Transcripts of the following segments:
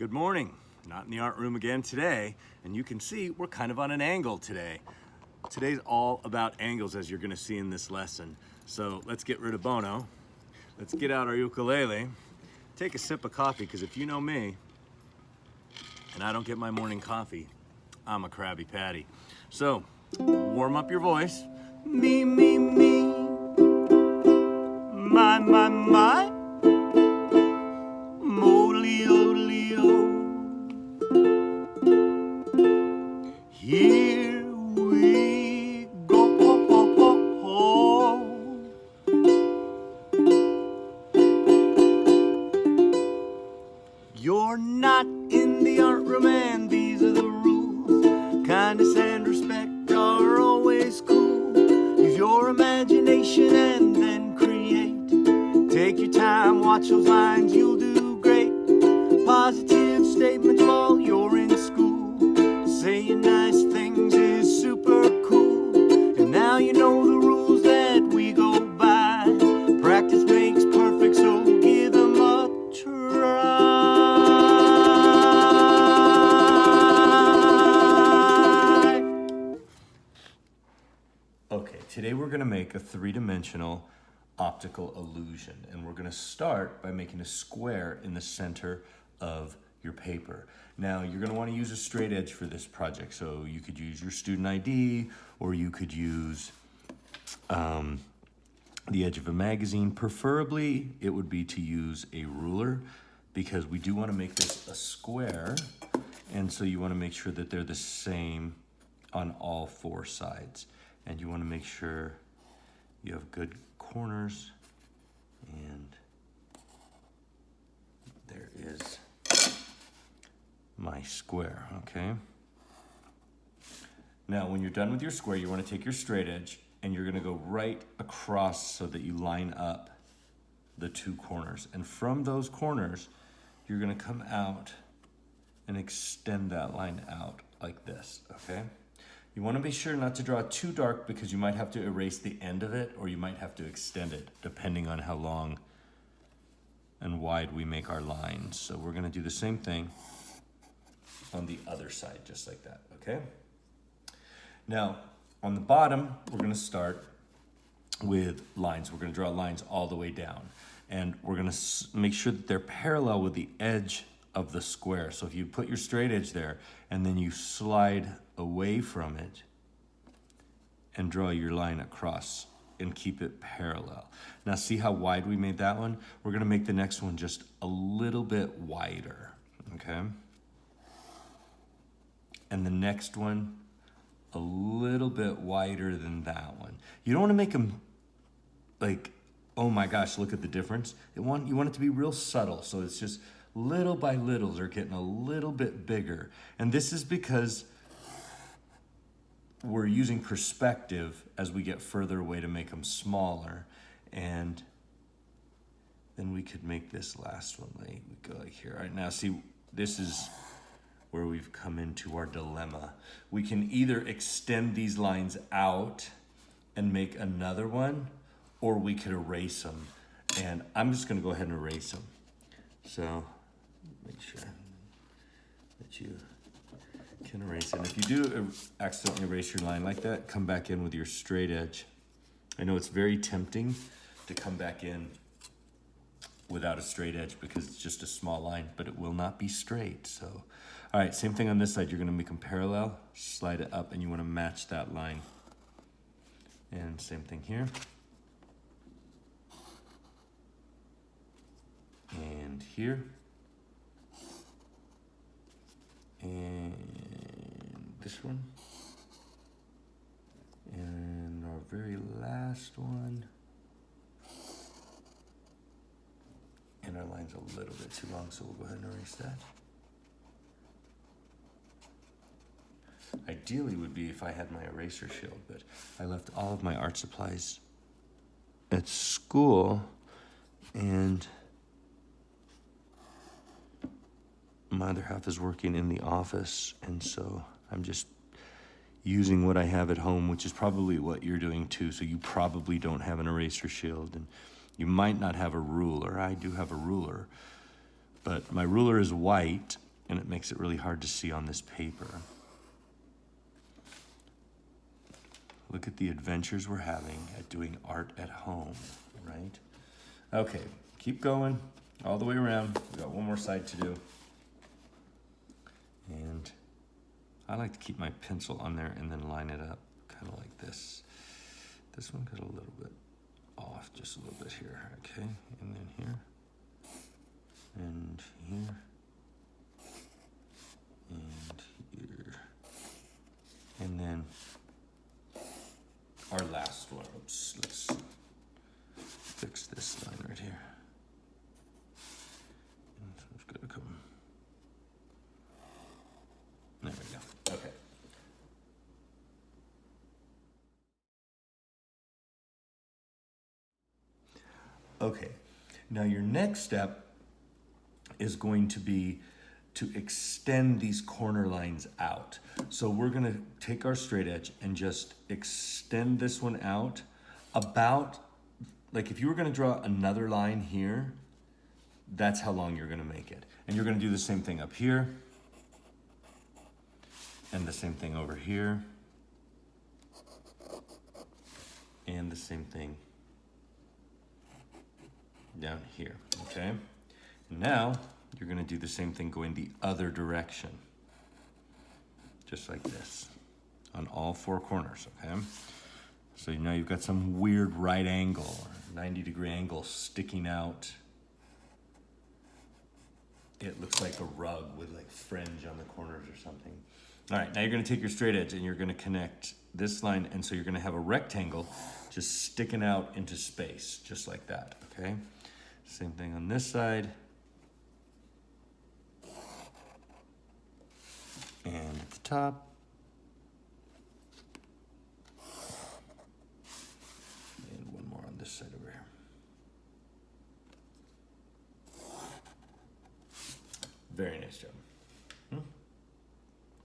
Good morning. Not in the art room again today, and you can see we're kind of on an angle today. Today's all about angles, as you're gonna see in this lesson. So let's get rid of Bono. Let's get out our ukulele, take a sip of coffee, because if you know me, and I don't get my morning coffee, I'm a Krabby Patty. So, warm up your voice. Me, me, me. My, my, my. Mo-leo, leo. Here we go. You're not in the art room and these are the rules. Kindness and respect are always cool. Use your imagination and then create. Take your time, watch those lines, you'll do great. Positive statements while you're in school. Saying nice things is super cool. And now you know the rules that we go by. Practice makes perfect, so give them a try. Okay, today we're gonna make a three-dimensional optical illusion, and we're gonna start by making a square in the center of your paper. Now, you're gonna wanna use a straight edge for this project, so you could use your student ID, or you could use the edge of a magazine. Preferably, it would be to use a ruler, because we do wanna make this a square, and so you wanna make sure that they're the same on all four sides. And you wanna make sure you have good corners, and there is my square, okay? Now, when you're done with your square, you wanna take your straight edge and you're gonna go right across so that you line up the two corners. And from those corners, you're gonna come out and extend that line out like this, okay? You wanna be sure not to draw it too dark, because you might have to erase the end of it, or you might have to extend it, depending on how long and wide we make our lines. So we're gonna do the same thing on the other side, just like that, okay? Now, on the bottom, we're gonna start with lines. We're gonna draw lines all the way down, and we're gonna make sure that they're parallel with the edge of the square. So if you put your straight edge there, and then you slide away from it and draw your line across and keep it parallel. Now see how wide we made that one? We're gonna make the next one just a little bit wider, okay? And the next one a little bit wider than that one. You don't wanna make them like, oh my gosh, look at the difference. You want it to be real subtle, so it's just little by little, they're getting a little bit bigger. And this is because we're using perspective as we get further away to make them smaller. And then we could make this last one, like, we go like here. All right, now see, this is where we've come into our dilemma. We can either extend these lines out and make another one, or we could erase them. And I'm just gonna go ahead and erase them. So, make sure that you can erase it. And if you do accidentally erase your line like that, come back in with your straight edge. I know it's very tempting to come back in without a straight edge because it's just a small line, but it will not be straight. So, all right, same thing on this side. You're gonna make them parallel, slide it up, and you wanna match that line. And same thing here. And here. And this one. And our very last one. And our line's a little bit too long, so we'll go ahead and erase that. Ideally would be if I had my eraser shield, but I left all of my art supplies at school, and my other half is working in the office, and so I'm just using what I have at home, which is probably what you're doing too. So you probably don't have an eraser shield, and you might not have a ruler. I do have a ruler, but my ruler is white, and it makes it really hard to see on this paper. Look at the adventures we're having at doing art at home, right? Okay, keep going all the way around. We got one more side to do. And I like to keep my pencil on there and then line it up kind of like this. This one got a little bit off, just a little bit here, okay? And then here, and here, and here. And then our last one. Oops, let's fix this line right here. And so it's gonna come. There we go. Okay. Okay. Now your next step is going to be to extend these corner lines out. So we're gonna take our straight edge and just extend this one out about, like if you were gonna draw another line here, that's how long you're gonna make it. And you're gonna do the same thing up here, and the same thing over here, and the same thing down here, okay? Now, you're gonna do the same thing going the other direction. Just like this, on all four corners, okay? So now you've got some weird right angle, or 90-degree angle sticking out. It looks like a rug with like fringe on the corners or something. All right, now you're gonna take your straight edge and you're gonna connect this line, and so you're gonna have a rectangle just sticking out into space, just like that, okay? Same thing on this side. And at the top. And one more on this side over here. Very nice job.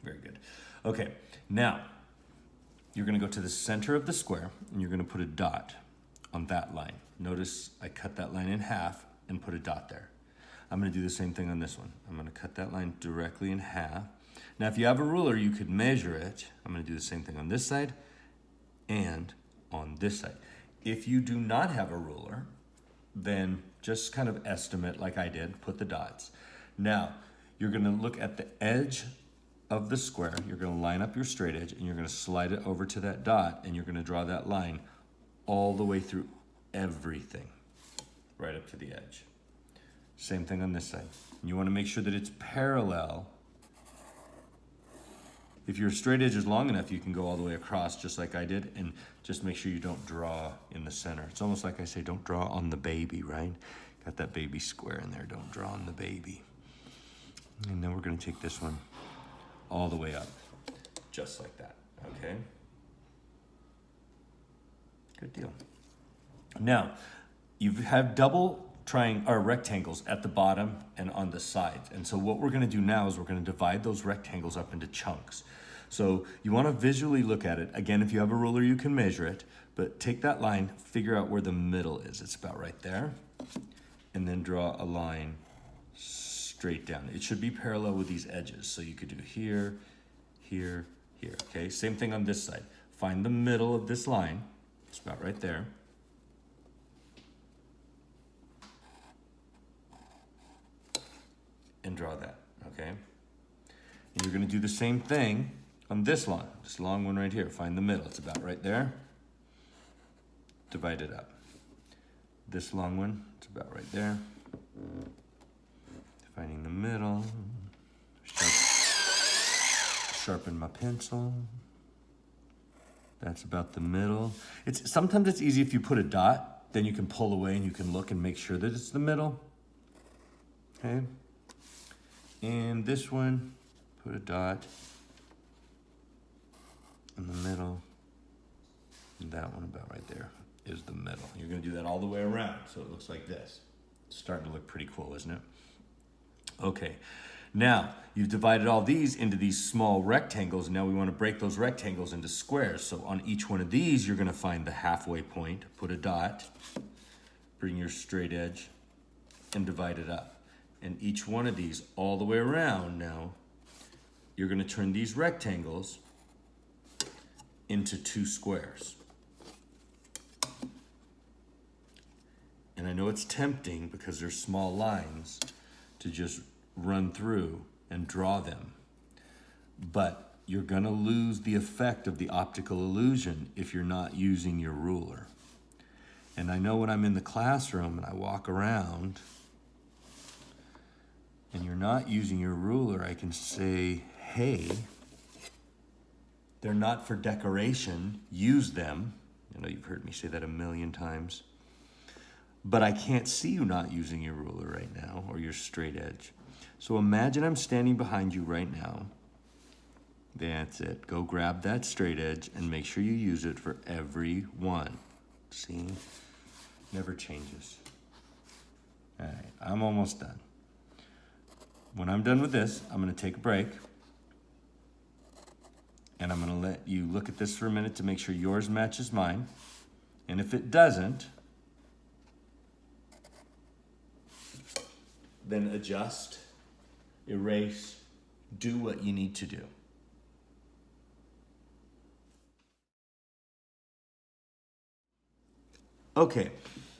Very good. Okay, now you're gonna go to the center of the square and you're gonna put a dot on that line. Notice I cut that line in half and put a dot there. I'm gonna do the same thing on this one. I'm gonna cut that line directly in half. Now, if you have a ruler, you could measure it. I'm gonna do the same thing on this side and on this side. If you do not have a ruler, then just kind of estimate like I did, put the dots. Now, you're gonna look at the edge of the square, you're gonna line up your straight edge and you're gonna slide it over to that dot and you're gonna draw that line all the way through everything, right up to the edge. Same thing on this side. You wanna make sure that it's parallel. If your straight edge is long enough, you can go all the way across just like I did, and just make sure you don't draw in the center. It's almost like I say, don't draw on the baby, right? Got that baby square in there, don't draw on the baby. And then we're gonna take this one all the way up, just like that, okay? Good deal. Now, you have double rectangles at the bottom and on the sides. And so what we're gonna do now is we're gonna divide those rectangles up into chunks. So you wanna visually look at it. Again, if you have a ruler, you can measure it, but take that line, figure out where the middle is. It's about right there. And then draw a line straight down. It should be parallel with these edges. So you could do here, here, here, okay? Same thing on this side. Find the middle of this line. It's about right there. And draw that, okay? And you're gonna do the same thing on this line, this long one right here. Find the middle, it's about right there. Divide it up. This long one, it's about right there. Finding the middle. Sharpen my pencil. That's about the middle. Sometimes it's easy if you put a dot, then you can pull away and you can look and make sure that it's the middle, okay? And this one, put a dot in the middle. And that one about right there is the middle. You're gonna do that all the way around, so it looks like this. It's starting to look pretty cool, isn't it? Okay, now you've divided all these into these small rectangles. Now we wanna break those rectangles into squares. So on each one of these, you're gonna find the halfway point, put a dot, bring your straight edge, and divide it up. And each one of these all the way around now, you're gonna turn these rectangles into 2 squares. And I know it's tempting because they're small lines to just run through and draw them. But you're gonna lose the effect of the optical illusion if you're not using your ruler. And I know when I'm in the classroom and I walk around and you're not using your ruler, I can say, hey, they're not for decoration, use them. I know you've heard me say that a million times. But I can't see you not using your ruler right now or your straight edge. So imagine I'm standing behind you right now. That's it. Go grab that straight edge and make sure you use it for every one. See? Never changes. All right, I'm almost done. When I'm done with this, I'm gonna take a break. And I'm gonna let you look at this for a minute to make sure yours matches mine. And if it doesn't, then adjust, erase, do what you need to do. Okay,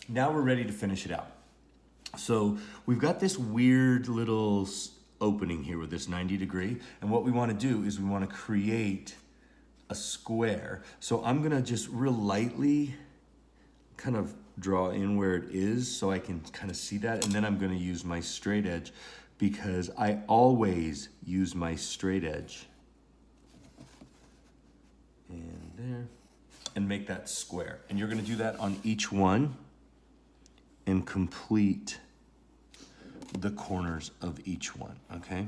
now we're ready to finish it out. So we've got this weird little opening here with this 90 degree. And what we want to do is we want to create a square. So I'm going to just real lightly kind of draw in where it is so I can kind of see that. And then I'm going to use my straight edge because I always use my straight edge. And there. And make that square. And you're going to do that on each one and complete the corners of each one, okay?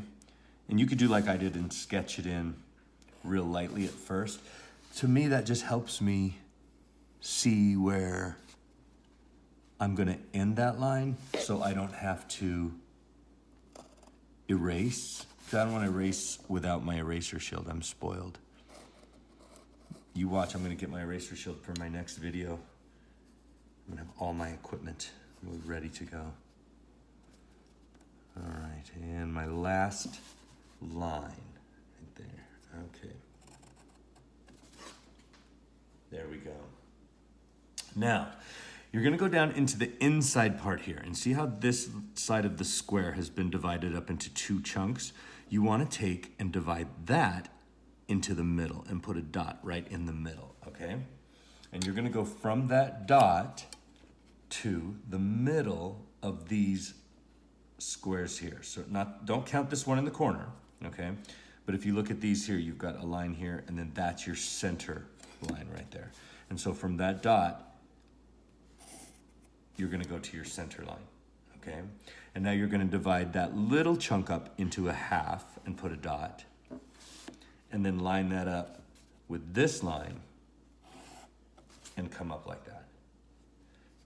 And you could do like I did and sketch it in real lightly at first. To me, that just helps me see where I'm gonna end that line so I don't have to erase. Because I don't want to erase without my eraser shield. I'm spoiled. You watch, I'm gonna get my eraser shield for my next video. I'm gonna have all my equipment ready to go. All right, and my last line right there, okay. There we go. Now, you're gonna go down into the inside part here and see how this side of the square has been divided up into 2 chunks. You wanna take and divide that into the middle and put a dot right in the middle, okay? And you're gonna go from that dot to the middle of these squares here. So don't count this one in the corner, okay? But if you look at these here, you've got a line here and then that's your center line right there. And so from that dot, you're gonna go to your center line, okay? And now you're gonna divide that little chunk up into a half and put a dot. And then line that up with this line and come up like that.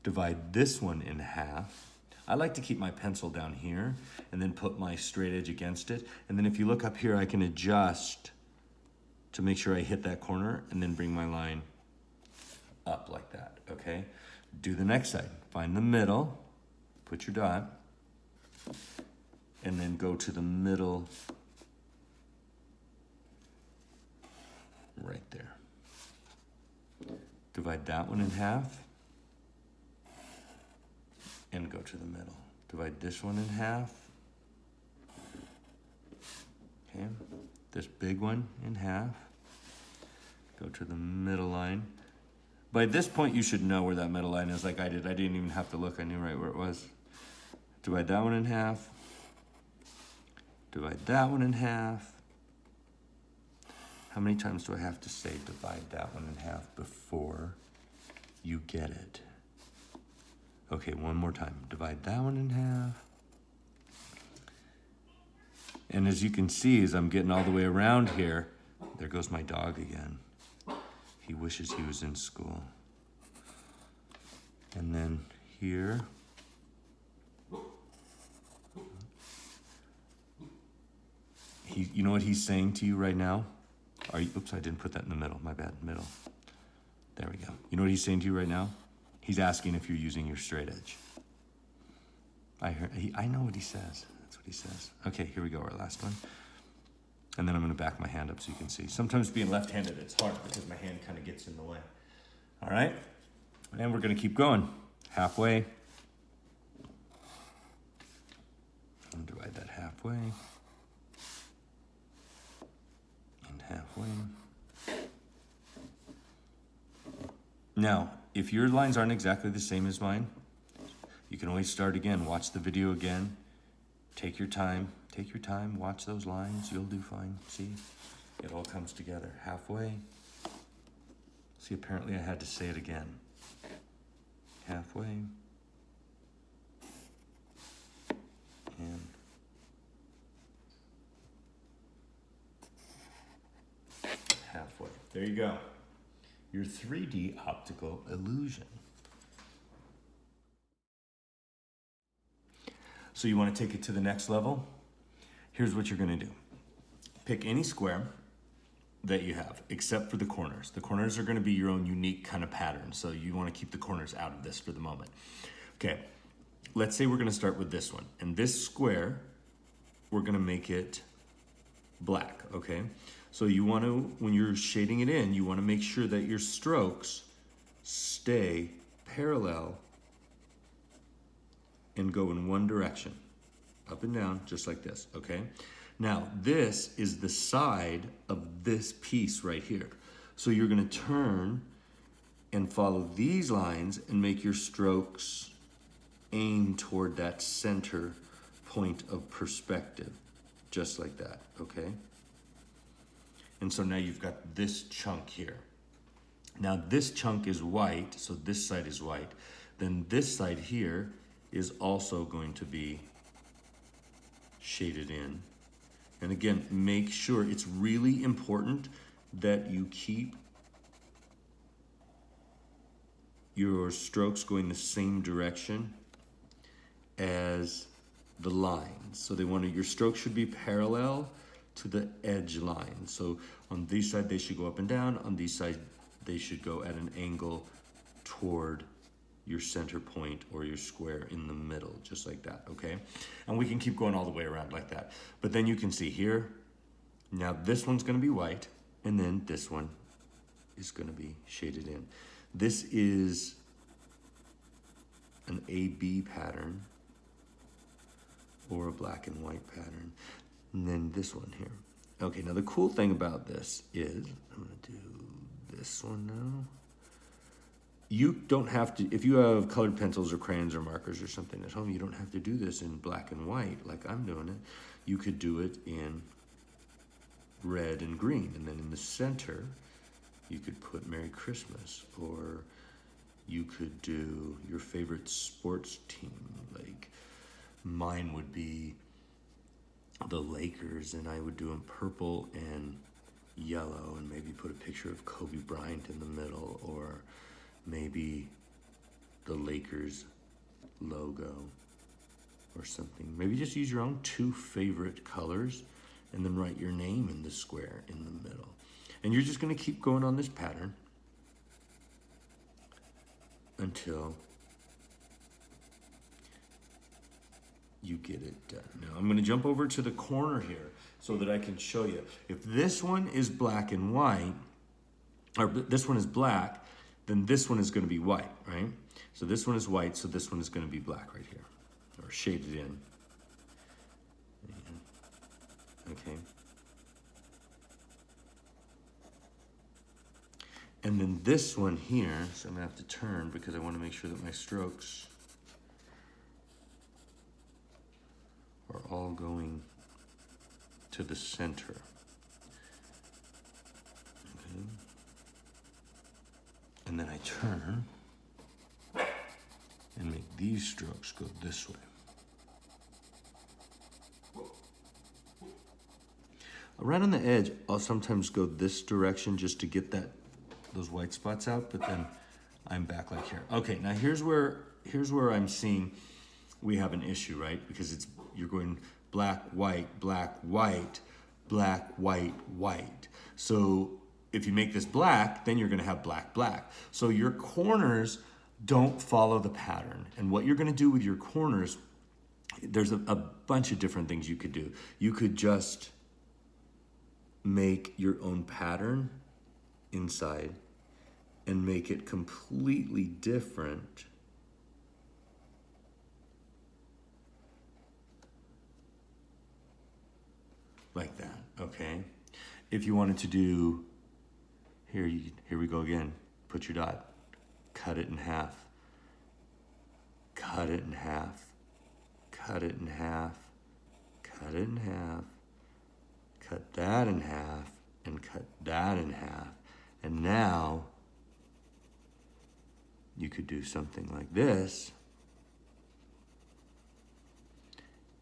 Divide this one in half. I like to keep my pencil down here and then put my straight edge against it. And then if you look up here, I can adjust to make sure I hit that corner and then bring my line up like that, okay? Do the next side. Find the middle, put your dot, and then go to the middle right there. Divide that one in half and go to the middle. Divide this one in half. Okay, this big one in half. Go to the middle line. By this point, you should know where that middle line is like I did. I didn't even have to look. I knew right where it was. Divide that one in half. Divide that one in half. How many times do I have to say divide that one in half before you get it? Okay, one more time. Divide that one in half. And as you can see, as I'm getting all the way around here, there goes my dog again. He wishes he was in school. And then here. You know what he's saying to you right now? Oops, I didn't put that in the middle. My bad, middle. There we go. You know what he's saying to you right now? He's asking if you're using your straight edge. I know what he says. That's what he says. Okay, here we go, our last one. And then I'm gonna back my hand up so you can see. Sometimes being left-handed, it's hard because my hand kind of gets in the way. All right, and we're gonna keep going. Halfway. And divide that halfway. And halfway. Now, if your lines aren't exactly the same as mine, you can always start again. Watch the video again. Take your time. Take your time. Watch those lines. You'll do fine. See? It all comes together. Halfway. See, apparently I had to say it again. Halfway. And halfway. There you go. Your 3D optical illusion. So you want to take it to the next level? Here's what you're going to do. Pick any square that you have, except for the corners. The corners are going to be your own unique kind of pattern, so you want to keep the corners out of this for the moment. Okay, let's say we're going to start with this one. And this square, we're going to make it black, okay? So you want to, when you're shading it in, you want to make sure that your strokes stay parallel and go in one direction, up and down, just like this, okay? Now, this is the side of this piece right here. So you're gonna turn and follow these lines and make your strokes aim toward that center point of perspective, just like that, okay? And so now you've got this chunk here. Now this chunk is white, so this side is white. Then this side here is also going to be shaded in. And again, make sure, it's really important that you keep your strokes going the same direction as the lines. So your strokes should be parallel to the edge line. So on these side, they should go up and down. On these side, they should go at an angle toward your center point or your square in the middle, just like that, okay? And we can keep going all the way around like that. But then you can see here, now this one's gonna be white, and then this one is gonna be shaded in. This is an A-B pattern or a black and white pattern. And then this one here. Okay, now the cool thing about this is, I'm gonna do this one now. You don't have to, if you have colored pencils or crayons or markers or something at home, you don't have to do this in black and white like I'm doing it. You could do it in red and green. And then in the center, you could put Merry Christmas, or you could do your favorite sports team. Like mine would be the Lakers, and I would do them purple and yellow, and maybe put a picture of Kobe Bryant in the middle, or maybe the Lakers logo or something. Maybe just use your own 2 favorite colors and then write your name in the square in the middle. And you're just gonna keep going on this pattern until you get it done. Now I'm gonna jump over to the corner here so that I can show you. If this one is black and white, or this one is black, then this one is going to be white, right? So this one is white, so this one is going to be black right here, or shaded in. Okay. And then this one here, so I'm going to have to turn because I want to make sure that my strokes are all going to the center. Okay. And then I turn and make these strokes go this way. Right on the edge, I'll sometimes go this direction just to get those white spots out, but then I'm back like here. Okay, now here's where I'm seeing we have an issue, right? Because you're going black, white, black, white, black, white, white. So if you make this black, then you're gonna have black, black. So your corners don't follow the pattern. And what you're gonna do with your corners There's a bunch of different things you could do. You could just make your own pattern inside and make it completely different. Like that, okay? If you wanted to do, here we go again. Put your dot, cut it in half, cut it in half, cut it in half, cut it in half, cut that in half, and cut that in half. And now you could do something like this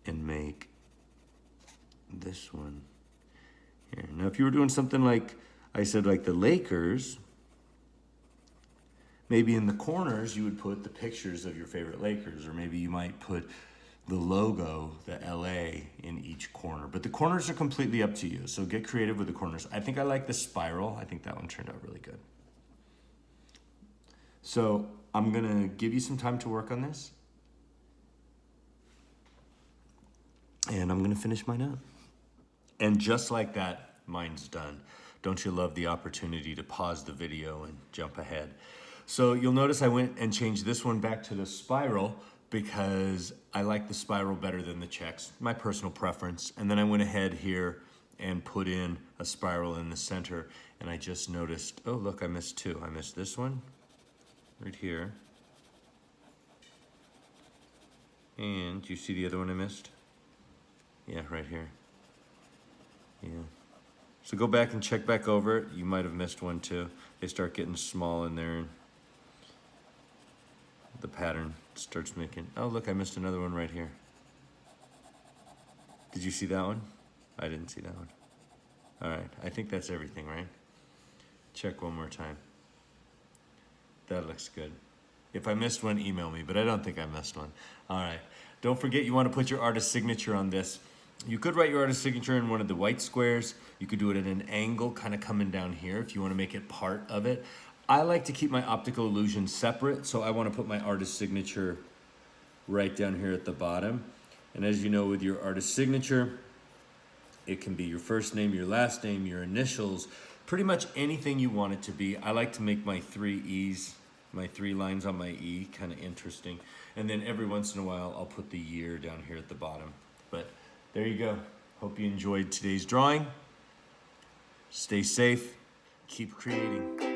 and make this one here. Now, if you were doing something like I said, like the Lakers, maybe in the corners you would put the pictures of your favorite Lakers, or maybe you might put the logo, the LA, in each corner. But the corners are completely up to you, so get creative with the corners. I think I like the spiral. I think that one turned out really good. So I'm gonna give you some time to work on this, and I'm gonna finish mine up. And just like that, mine's done. Don't you love the opportunity to pause the video and jump ahead? So you'll notice I went and changed this one back to the spiral because I like the spiral better than the checks, my personal preference. And then I went ahead here and put in a spiral in the center, and I just noticed, oh look, I missed two. I missed this one right here. And do you see the other one I missed? Yeah, right here. Yeah. So go back and check back over it. You might have missed one too. They start getting small in there. The pattern starts making, oh look, I missed another one right here. Did you see that one? I didn't see that one. All right, I think that's everything, right? Check one more time. That looks good. If I missed one, email me, but I don't think I missed one. All right, don't forget you want to put your artist signature on this. You could write your artist signature in one of the white squares. You could do it at an angle, kind of coming down here if you want to make it part of it. I like to keep my optical illusion separate, so I want to put my artist signature right down here at the bottom. And as you know, with your artist signature, it can be your first name, your last name, your initials, pretty much anything you want it to be. I like to make my 3 E's, my 3 lines on my E, kind of interesting. And then every once in a while, I'll put the year down here at the bottom. But there you go. Hope you enjoyed today's drawing. Stay safe. Keep creating.